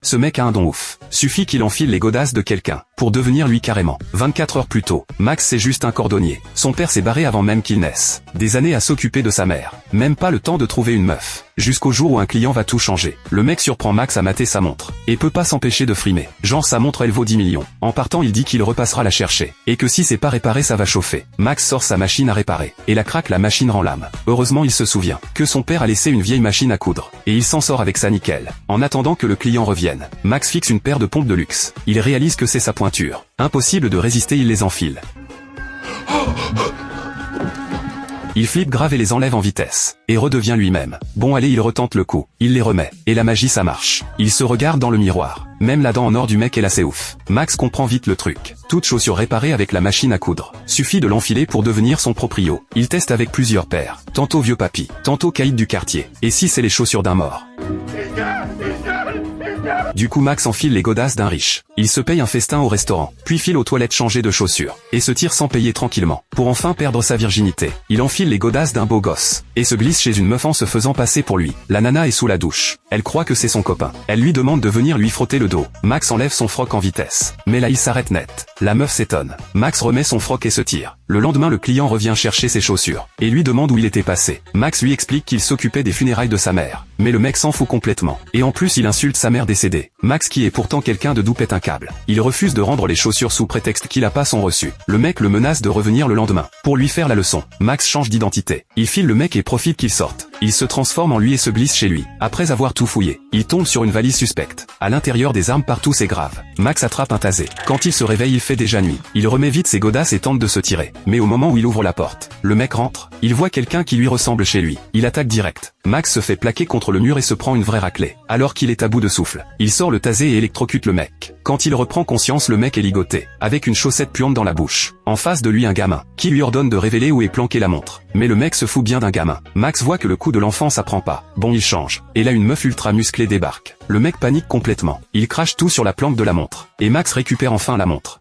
Ce mec a un don ouf. Suffit qu'il enfile les godasses de quelqu'un pour devenir lui carrément. 24 heures plus tôt, Max c'est juste un cordonnier. Son père s'est barré avant même qu'il naisse. Des années à s'occuper de sa mère. Même pas le temps de trouver une meuf. Jusqu'au jour où un client va tout changer. Le mec surprend Max à mater sa montre. Et peut pas s'empêcher de frimer. Genre sa montre elle vaut 10 millions. En partant il dit qu'il repassera la chercher. Et que si c'est pas réparé ça va chauffer. Max sort sa machine à réparer. Et la craque, la machine rend l'âme. Heureusement il se souvient que son père a laissé une vieille machine à coudre. Et il s'en sort avec ça nickel. En attendant que le client revienne, Max fixe une paire de pompes de luxe. Il réalise que c'est sa pointure. Impossible de résister, il les enfile. Il flippe grave et les enlève en vitesse. Et redevient lui-même. Bon allez, il retente le coup. Il les remet. Et la magie ça marche. Il se regarde dans le miroir. Même la dent en or du mec est là, c'est ouf. Max comprend vite le truc. Toute chaussure réparée avec la machine à coudre. Suffit de l'enfiler pour devenir son proprio. Il teste avec plusieurs paires. Tantôt vieux papy. Tantôt caïd du quartier. Et si c'est les chaussures d'un mort. Du coup Max enfile les godasses d'un riche. Il se paye un festin au restaurant, puis file aux toilettes changer de chaussures, et se tire sans payer tranquillement, pour enfin perdre sa virginité. Il enfile les godasses d'un beau gosse, et se glisse chez une meuf en se faisant passer pour lui. La nana est sous la douche. Elle croit que c'est son copain. Elle lui demande de venir lui frotter le dos. Max enlève son froc en vitesse. Mais là il s'arrête net. La meuf s'étonne. Max remet son froc et se tire. Le lendemain le client revient chercher ses chaussures, et lui demande où il était passé. Max lui explique qu'il s'occupait des funérailles de sa mère. Mais le mec s'en fout complètement. Et en plus il insulte sa mère décédée. Max qui est pourtant quelqu'un de doux pète un câble. Il refuse de rendre les chaussures sous prétexte qu'il a pas son reçu. Le mec le menace de revenir le lendemain, pour lui faire la leçon. Max change d'identité. Il file le mec et profite qu'il sorte. Il se transforme en lui et se glisse chez lui. Après avoir tout fouillé, il tombe sur une valise suspecte. À l'intérieur des armes partout, c'est grave. Max attrape un tasé. Quand il se réveille il fait déjà nuit. Il remet vite ses godasses et tente de se tirer. Mais au moment où il ouvre la porte, le mec rentre. Il voit quelqu'un qui lui ressemble chez lui. Il attaque direct. Max se fait plaquer contre le mur et se prend une vraie raclée. Alors qu'il est à bout de souffle, il sort le tasé et électrocute le mec. Quand il reprend conscience, le mec est ligoté, avec une chaussette puante dans la bouche. En face de lui un gamin, qui lui ordonne de révéler où est planquée la montre. Mais le mec se fout bien d'un gamin. Max voit que le coup de l'enfant ça prend pas. Bon il change. Et là une meuf ultra musclée débarque. Le mec panique complètement. Il crache tout sur la planque de la montre. Et Max récupère enfin la montre.